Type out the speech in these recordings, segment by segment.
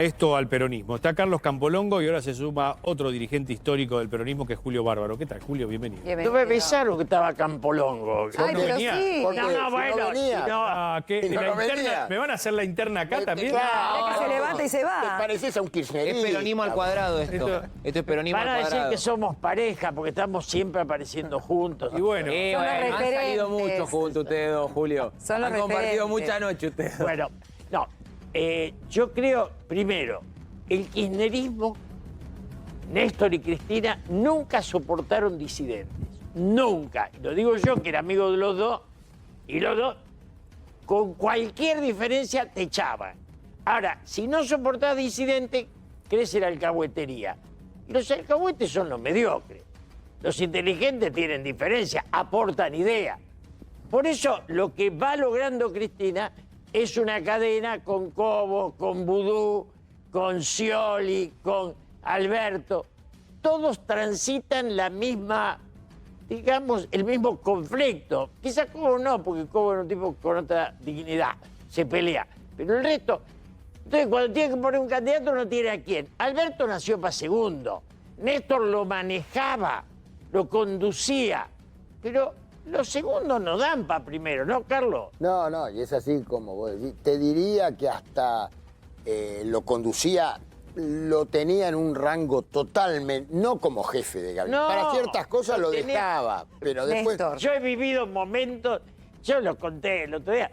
Esto al peronismo. Está Carlos Campolongo y ahora se suma otro dirigente histórico del peronismo que es Julio Bárbaro. ¿Qué tal, Julio? Bienvenido. No me besaron que estaba Campolongo. Ay, no pero venía. sí. No, bueno, si no, ¿qué? Si no, ¿La no interna? venía. ¿Me van a hacer la interna acá también? Claro. que se levanta y se va. Te pareces a un kirchnerista. Es peronismo al cuadrado esto. Esto es peronismo van a al decir cuadrado. que somos pareja porque estamos siempre apareciendo juntos. Y bueno, Sí, Son los bueno, han salido referentes. mucho juntos ustedes dos, Julio. Son los Han compartido referentes. mucha noche ustedes dos. Bueno, no. Yo creo, primero, el kirchnerismo, Néstor y Cristina, nunca soportaron disidentes. Nunca. Lo digo yo, que era amigo de los dos, y los dos, con cualquier diferencia, te echaban. Ahora, si no soportás disidentes, crece la alcahuetería. Y los alcahuetes son los mediocres. Los inteligentes tienen diferencia, aportan ideas. Por eso, lo que va logrando Cristina es una cadena con Cobo, con Vudú, con Scioli, con Alberto. Todos transitan la misma, digamos, el mismo conflicto. Quizás Cobo no, porque Cobo es un tipo con otra dignidad, se pelea. Pero el resto, entonces cuando tiene que poner un candidato no tiene a quién. Alberto nació para segundo, Néstor lo manejaba, lo conducía, pero los segundos no dan para primero, ¿no, Carlos? No, y es así como vos decís. Te diría que hasta lo conducía, lo tenía en un rango totalmente, no como jefe de gabinete. No, Para ciertas cosas lo tenía- dejaba, pero después... Néstor. Yo he vivido momentos, yo lo conté el otro día.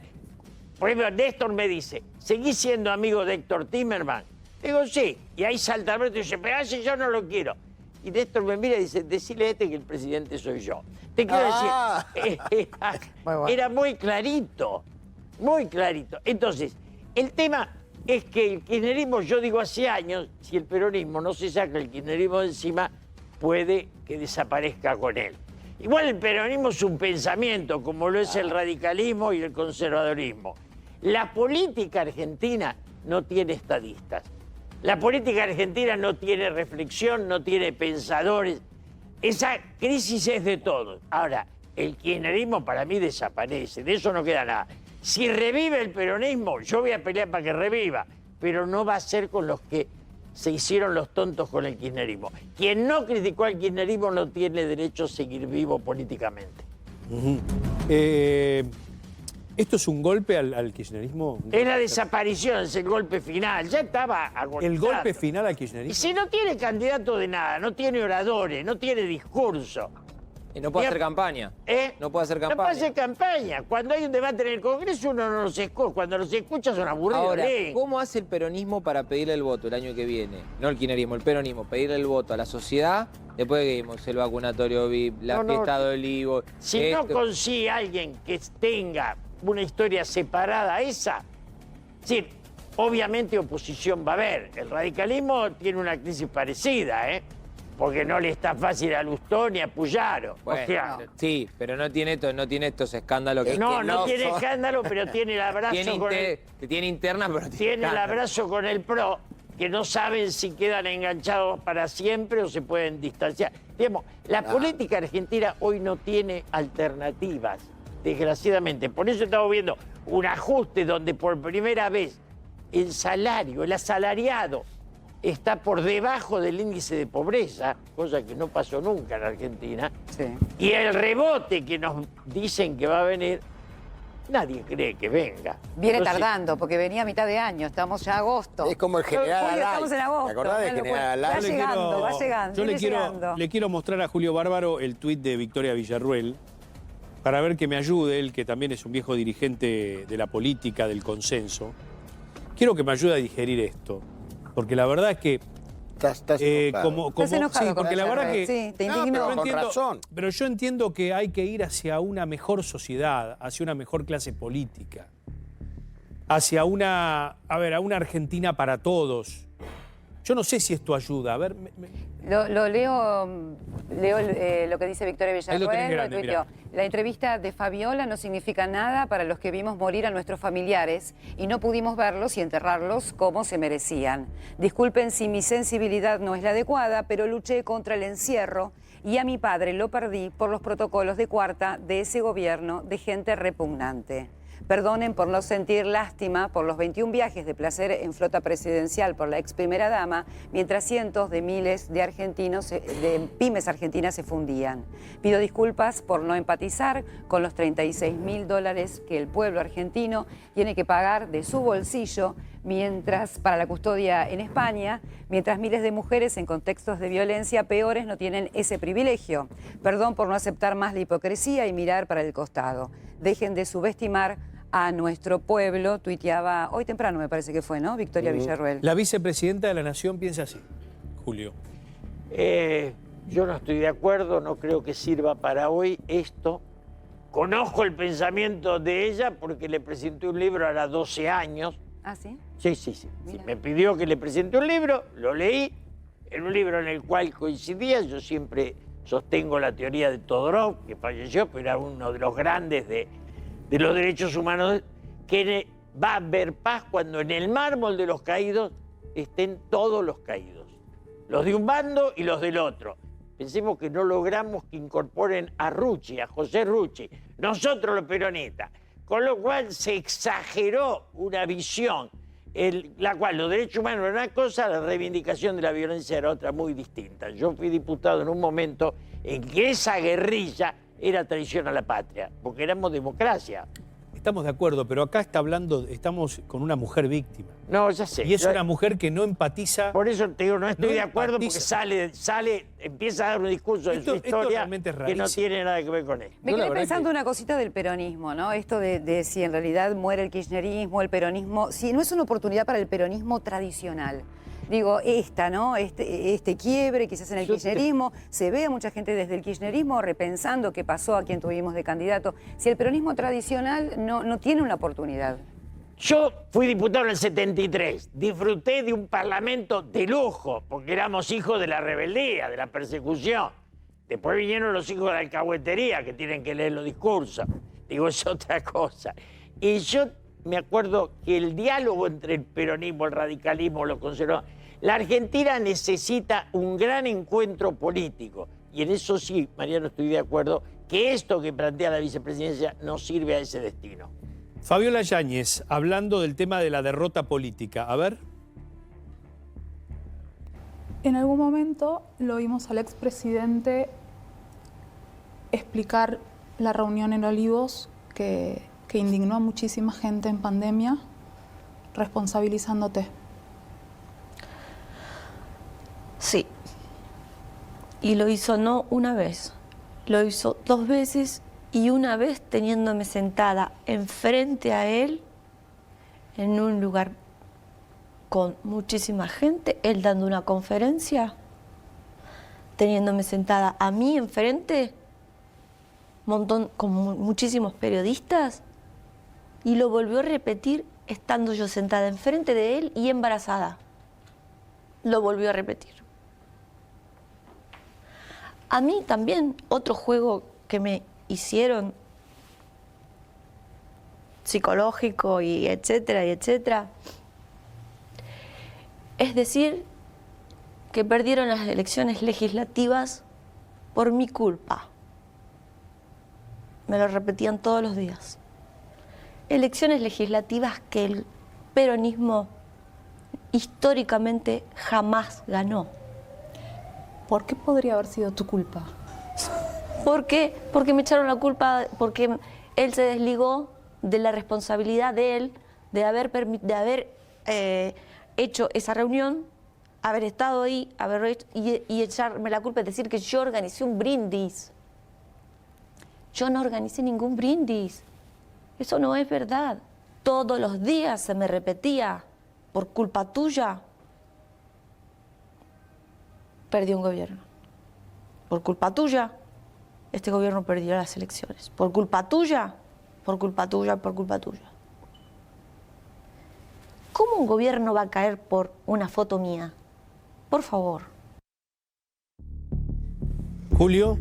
Por ejemplo, Néstor me dice, ¿seguís siendo amigo de Héctor Timerman? Digo, sí. Y ahí salta Alberto y dice, pero si yo no lo quiero. Y Néstor me mira y dice, decile a este que el presidente soy yo. Te quiero decir, Muy bueno. era muy clarito, muy clarito. Entonces, el tema es que el kirchnerismo, yo digo hace años, si el peronismo no se saca el kirchnerismo de encima, puede que desaparezca con él. Igual el peronismo es un pensamiento, como lo es el radicalismo y el conservadorismo. La política argentina no tiene estadistas. La política argentina no tiene reflexión, no tiene pensadores. Esa crisis es de todos. Ahora, el kirchnerismo para mí desaparece, de eso no queda nada. Si revive el peronismo, yo voy a pelear para que reviva, pero no va a ser con los que se hicieron los tontos con el kirchnerismo. Quien no criticó al kirchnerismo no tiene derecho a seguir vivo políticamente. ¿Esto es un golpe al kirchnerismo? Es la desaparición, es el golpe final. Ya estaba agonizando. ¿El golpe final al Y kirchnerismo? si no tiene candidato de nada, no tiene oradores, no tiene discurso. Y no puede Mira, hacer campaña. No puede hacer No campaña. puede hacer campaña. Cuando hay un debate en el Congreso, uno no los escucha. Cuando los escucha son aburridos. Ahora, leen. ¿cómo hace el peronismo para pedirle el voto el año que viene? No el kirchnerismo, el peronismo, pedirle el voto a la sociedad después de que vimos el vacunatorio VIP, la No, fiesta de Olivo. Si no consigue alguien que tenga una historia separada a esa, es decir, obviamente oposición va a haber. El radicalismo tiene una crisis parecida, porque no le está fácil a Lustó ni a Puyaro. Bueno, O sea, sí, pero no tiene estos escándalos que no, que no no tiene son- escándalo, pero tiene el abrazo tiene interna, pero tiene el escándalo. abrazo con el PRO, que no saben si quedan enganchados para siempre o se pueden distanciar. Digamos, la política argentina hoy no tiene alternativas, desgraciadamente. Por eso estamos viendo un ajuste donde por primera vez el salario, el asalariado, está por debajo del índice de pobreza, cosa que no pasó nunca en Argentina. Sí. Y el rebote que nos dicen que va a venir, nadie cree que venga. Viene Entonces, tardando, porque venía a mitad de año, estamos ya a agosto. Es como el general Julio, Alay. estamos en agosto. ¿Te acordás del no lo general puedo- Alay? Va llegando, va llegando, Yo viene llegando. le quiero mostrar a Julio Bárbaro el tuit de Victoria Villarruel para ver que me ayude, él que también es un viejo dirigente de la política, del consenso. Quiero que me ayude a digerir esto, porque la verdad es que Estás enojado. Estás enojado sí, con porque la verdad que Sí, te No, indignó. pero con razón. pero yo entiendo que hay que ir hacia una mejor sociedad, hacia una mejor clase política, hacia a ver, a una Argentina para todos. Yo no sé si esto ayuda. A ver, Lo leo lo que dice Victoria Ahí lo tenés Villarruel. grande, Tuiteó, mirá. la entrevista de Fabiola no significa nada para los que vimos morir a nuestros familiares y no pudimos verlos y enterrarlos como se merecían. Disculpen si mi sensibilidad no es la adecuada, pero luché contra el encierro y a mi padre lo perdí por los protocolos de cuarta de ese gobierno de gente repugnante. Perdonen por no sentir lástima por los 21 viajes de placer en flota presidencial por la ex primera dama, mientras cientos de miles de argentinos, de pymes argentinas se fundían. Pido disculpas por no empatizar con los $36.000 que el pueblo argentino tiene que pagar de su bolsillo para la custodia en España, mientras miles de mujeres en contextos de violencia peores no tienen ese privilegio. Perdón por no aceptar más la hipocresía y mirar para el costado. Dejen de subestimar a nuestro pueblo, tuiteaba hoy temprano, me parece que fue, ¿no? Victoria Villarruel. La vicepresidenta de la Nación piensa así, Julio. Yo no estoy de acuerdo, no creo que sirva para hoy esto. Conozco el pensamiento de ella porque le presenté un libro a los 12 años. ¿Ah, sí? Sí. Me pidió que le presente un libro, lo leí, en un libro en el cual coincidía. Yo siempre sostengo la teoría de Todorov, que falleció, pero era uno de los grandes de los derechos humanos, que va a haber paz cuando en el mármol de los caídos estén todos los caídos, los de un bando y los del otro. Pensemos que no logramos que incorporen a Rucci, a José Rucci, nosotros los peronistas, con lo cual se exageró una visión, la cual los derechos humanos era una cosa, la reivindicación de la violencia era otra muy distinta. Yo fui diputado en un momento en que esa guerrilla era traición a la patria, porque éramos democracia. Estamos de acuerdo, pero acá estamos con una mujer víctima. No, ya sé. Y es una mujer que no empatiza. Por eso te digo, no estoy no de acuerdo, empatiza. porque empieza a dar un discurso de su historia realmente es que no rarísimo. tiene nada que ver con él. Me quedé pensando una cosita del peronismo, ¿no? Esto de si en realidad muere el kirchnerismo, el peronismo, si no es una oportunidad para el peronismo tradicional. Digo, ¿no? Este quiebre quizás en el kirchnerismo, se ve a mucha gente desde el kirchnerismo repensando qué pasó, a quién tuvimos de candidato. Si el peronismo tradicional no tiene una oportunidad. Yo fui diputado en el 73, disfruté de un parlamento de lujo, porque éramos hijos de la rebeldía, de la persecución. Después vinieron los hijos de la alcahuetería, que tienen que leer los discursos. Digo, es otra cosa. Y yo me acuerdo que el diálogo entre el peronismo, el radicalismo, los conservadores, la Argentina necesita un gran encuentro político. Y en eso sí, Mariano, estoy de acuerdo, que esto que plantea la vicepresidencia no sirve a ese destino. Fabiola Yáñez, hablando del tema de la derrota política. A ver. En algún momento lo vimos al expresidente explicar la reunión en Olivos que indignó a muchísima gente en pandemia, responsabilizándote. Sí. Y lo hizo no una vez, lo hizo 2 veces y una vez teniéndome sentada enfrente a él en un lugar con muchísima gente, él dando una conferencia, teniéndome sentada a mí enfrente, con muchísimos periodistas, y lo volvió a repetir estando yo sentada enfrente de él y embarazada. Lo volvió a repetir. A mí también, otro juego que me hicieron, psicológico y etcétera, es decir, que perdieron las elecciones legislativas por mi culpa. Me lo repetían todos los días. Elecciones legislativas que el peronismo históricamente jamás ganó. ¿Por qué podría haber sido tu culpa? ¿Por qué? Porque me echaron la culpa, porque él se desligó de la responsabilidad de él, de haber hecho esa reunión, haber estado ahí, y echarme la culpa, es decir, que yo organicé un brindis. Yo no organicé ningún brindis. Eso no es verdad. Todos los días se me repetía, por culpa tuya, perdí un gobierno. Por culpa tuya, este gobierno perdió las elecciones. Por culpa tuya, por culpa tuya, por culpa tuya. ¿Cómo un gobierno va a caer por una foto mía? Por favor. Julio.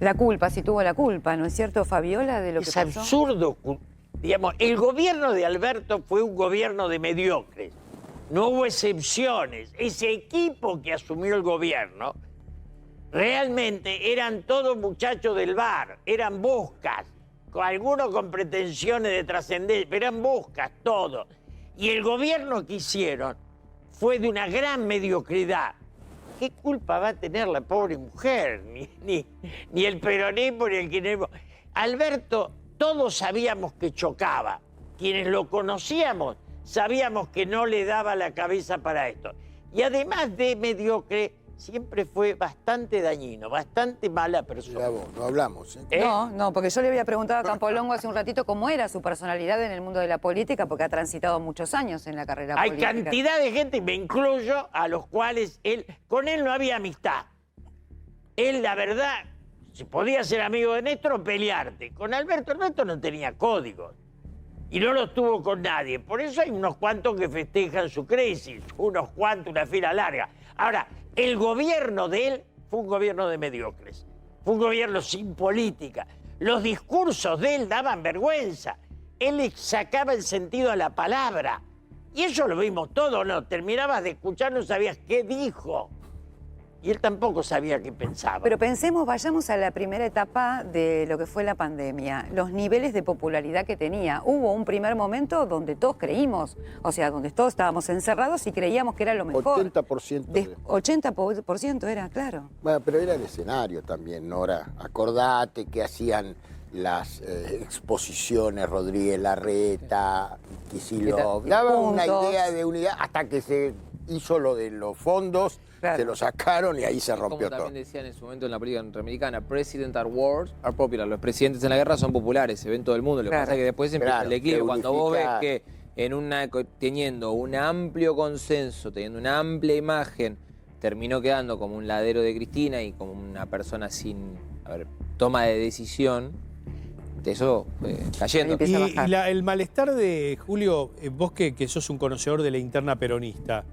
La culpa, si tuvo la culpa, ¿no es cierto, Fabiola, de lo que Es pasó? absurdo. Digamos, el gobierno de Alberto fue un gobierno de mediocres. No hubo excepciones. Ese equipo que asumió el gobierno realmente eran todos muchachos del bar, eran boscas, algunos con pretensiones de trascendencia, pero eran buscas, todo. Y el gobierno que hicieron fue de una gran mediocridad. ¿Qué culpa va a tener la pobre mujer? Ni el peronismo ni el kirchnerismo. Alberto, todos sabíamos que chocaba. Quienes lo conocíamos sabíamos que no le daba la cabeza para esto. Y además de mediocre, siempre fue bastante dañino, bastante mala persona. Mirá vos, no hablamos. No, porque yo le había preguntado a Campolongo hace un ratito cómo era su personalidad en el mundo de la política, porque ha transitado muchos años en la carrera Hay política. cantidad de gente, y me incluyo, a los cuales con él no había amistad. Él, la verdad, si podía ser amigo de Néstor o pelearte. Con Alberto no tenía códigos. Y no los tuvo con nadie. Por eso hay unos cuantos que festejan su crisis, unos cuantos, una fila larga. Ahora, el gobierno de él fue un gobierno de mediocres. Fue un gobierno sin política. Los discursos de él daban vergüenza. Él le sacaba el sentido a la palabra. Y eso lo vimos todo, ¿no? Terminabas de escuchar, no sabías qué dijo. Y él tampoco sabía qué pensaba. Pero pensemos, vayamos a la primera etapa de lo que fue la pandemia, los niveles de popularidad que tenía. Hubo un primer momento donde todos creímos, o sea, donde todos estábamos encerrados y creíamos que era lo mejor. 80%. 80% era, claro. Bueno, pero era el escenario también, Nora. Acordate que hacían las exposiciones Rodríguez Larreta, Kicillof. Daba una Puntos. idea de unidad hasta que se hizo lo de los fondos, Claro. se lo sacaron y ahí se rompió Como todo. también decían en su momento en la política norteamericana, President at war are popular. Los presidentes en la guerra son populares, se ven todo el mundo. Lo que Claro. pasa es que después empieza Claro, el declive. te Cuando vos ves unifica. que teniendo un amplio consenso, teniendo una amplia imagen, terminó quedando como un ladero de Cristina y como una persona sin toma de decisión, de eso fue cayendo. Empieza a bajar. El malestar de Julio, vos que sos un conocedor de la interna peronista,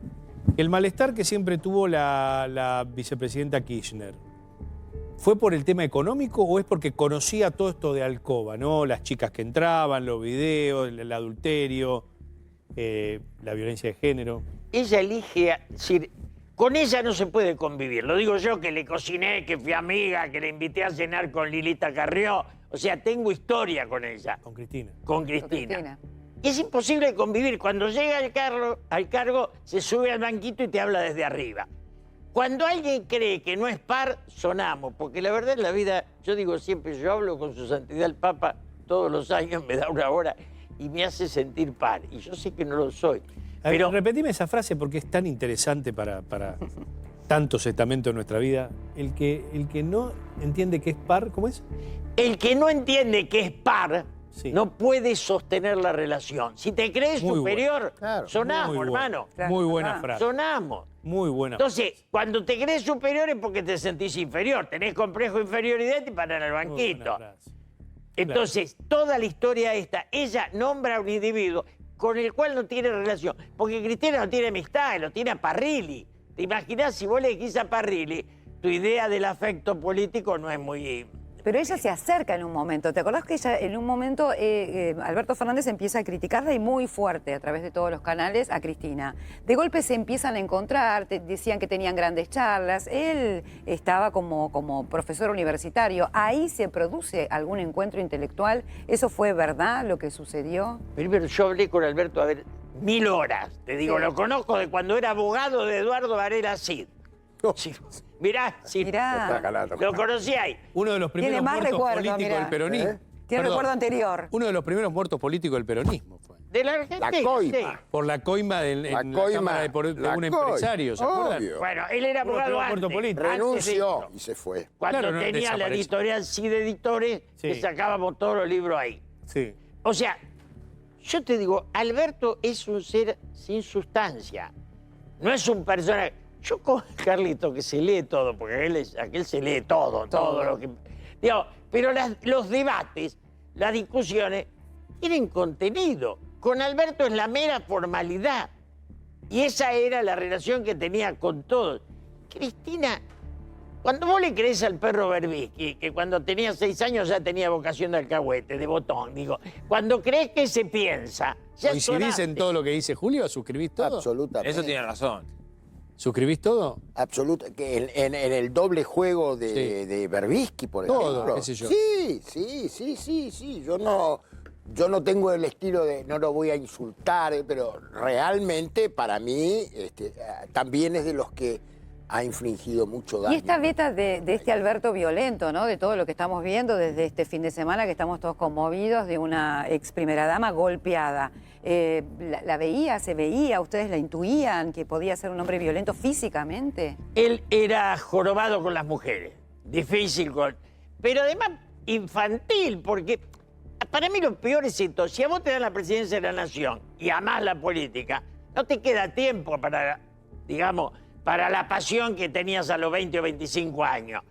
el malestar que siempre tuvo la vicepresidenta Kirchner, ¿fue por el tema económico o es porque conocía todo esto de Alcoba, ¿no? Las chicas que entraban, los videos, el adulterio, la violencia de género? Ella elige, decir, con ella no se puede convivir. Lo digo yo, que le cociné, que fui amiga, que le invité a cenar con Lilita Carrió. O sea, tengo historia con ella, Con Cristina. con Cristina. Y es imposible convivir. Cuando llega al cargo, se sube al banquito y te habla desde arriba. Cuando alguien cree que no es par, sonamos. Porque la verdad en la vida, yo digo siempre, yo hablo con su santidad el Papa todos los años, me da una hora y me hace sentir par. Y yo sé que no lo soy. Pero Repetime esa frase porque es tan interesante para tantos estamentos de nuestra vida. El que no entiende que es par, ¿cómo es? el que no entiende que es par, Sí. no puede sostener la relación. Si te crees Muy superior, Claro, sonamos, Muy buena. hermano. Claro, Muy buena verdad. frase. Sonamos. Muy buena. Entonces, cuando te crees superior es porque te sentís inferior. Tenés complejo de inferioridad y te paran al Muy buena banquito. frase. Entonces, toda la historia esta, ella nombra a un individuo con el cual no tiene relación. Porque Cristina no tiene amistad, lo tiene a Parrilli. ¿Te imaginás si vos le dijiste a Parrilli, tu idea del afecto político no es muy... Pero ella se acerca en un momento. ¿Te acordás que ella en un momento, Alberto Fernández empieza a criticarla y muy fuerte a través de todos los canales a Cristina? De golpe se empiezan a encontrar, decían que tenían grandes charlas. Él estaba como profesor universitario. Ahí se produce algún encuentro intelectual. ¿Eso fue verdad lo que sucedió? Primero, yo hablé con Alberto, 1000 horas. Te digo, Sí. lo conozco de cuando era abogado de Eduardo Varela Cid. Sí. Mirá, sí. Mirá. Lo conocí ahí. Uno de los primeros Tiene más muertos recuerdo, políticos mirá. del peronismo. Tiene Perdón, recuerdo anterior. Uno de los primeros muertos políticos del peronismo fue. De la Argentina. La coima. sí. Por la coima en la Cámara de un empresario, ¿se acuerdan? Obvio. Bueno, él era Uno de los abogado muertos antes. políticos. antes de Renunció esto. y se fue. Cuando Claro, no, tenía la desapareció. editorial Cid Editores, Sí. que sacábamos todos los libros ahí. Sí. O sea, yo te digo, Alberto es un ser sin sustancia. No es un personaje. Yo con Carlito, que se lee todo, porque aquel se lee todo lo que... Digo, pero los debates, las discusiones, tienen contenido. Con Alberto es la mera formalidad. Y esa era la relación que tenía con todos. Cristina, cuando vos le crees al perro Berbisky, que cuando tenía 6 años ya tenía vocación de alcahuete, de botón, digo, cuando crees que se piensa, ya ¿Coincidís sonaste. en todo lo que dice Julio? ¿Suscribís todo? Absolutamente. Eso tiene razón. ¿Suscribís todo? Absoluto. Que en el doble juego de Berbisky, por Todo, ejemplo. qué sé yo. Sí. Yo no tengo el estilo de, no lo voy a insultar, pero realmente para mí también es de los que ha infligido mucho daño. Y esta beta de este Alberto violento, ¿no? De todo lo que estamos viendo desde este fin de semana, que estamos todos conmovidos, de una ex primera dama golpeada. ¿La veía, se veía, ustedes la intuían que podía ser un hombre violento físicamente? Él era jorobado con las mujeres, difícil, pero además infantil, porque para mí lo peor es esto: si a vos te dan la presidencia de la nación y amás la política, no te queda tiempo para, digamos, para la pasión que tenías a los 20 o 25 años.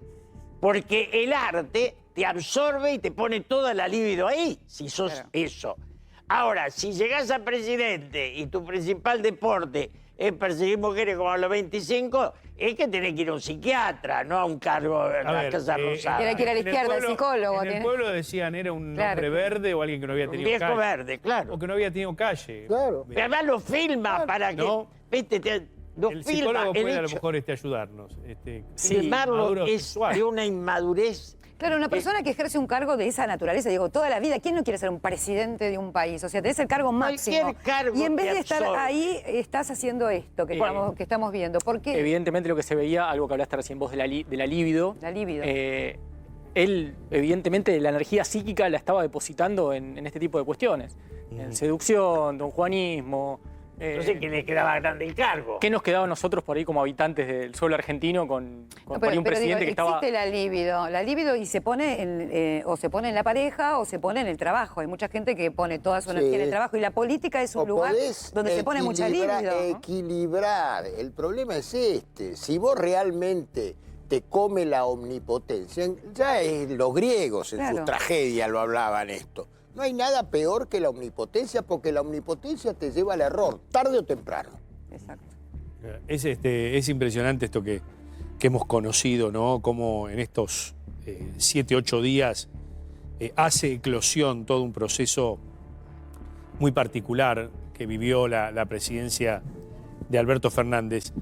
Porque el arte te absorbe y te pone toda la libido ahí, si sos eso. Ahora, si llegás a presidente y tu principal deporte es perseguir mujeres como a los 25, es que tenés que ir a un psiquiatra, no a un cargo en la Casa Rosada. Tiene que ir a la izquierda, al psicólogo. En el pueblo decían era un Claro. hombre verde o alguien que no había Un tenido viejo calle. verde, claro. O que no había tenido calle. Claro. Y además lo filma para que... No. ¿Viste? Lo El filma. psicólogo El puede a lo hecho mejor ayudarnos. filmarlo maduro es sexual. de una inmadurez. Claro, una persona que ejerce un cargo de esa naturaleza, digo, toda la vida, ¿quién no quiere ser un presidente de un país? O sea, tenés el cargo máximo. Cualquier cargo Y en vez te de estar absorbe. ahí, estás haciendo esto que estamos viendo. ¿Por qué? Evidentemente lo que se veía, algo que hablaste recién vos de la libido. La libido. Él, evidentemente, la energía psíquica la estaba depositando en este tipo de cuestiones. En seducción, donjuanismo. No sé quién le quedaba grande el cargo. ¿Qué nos quedaba a nosotros por ahí como habitantes del suelo argentino con por ahí un presidente que estaba... Existe la libido y se pone o se pone en la pareja o se pone en el trabajo. Hay mucha gente que pone toda su energía en el trabajo y la política es un lugar donde se pone mucha libido, ¿no? Equilibrar. El problema es si vos realmente te come la omnipotencia, ya es los griegos en sus tragedias lo hablaban esto. No hay nada peor que la omnipotencia, porque la omnipotencia te lleva al error, tarde o temprano. Exacto. Es impresionante esto que hemos conocido, ¿no? Cómo en estos 7, 8 días hace eclosión todo un proceso muy particular que vivió la presidencia de Alberto Fernández.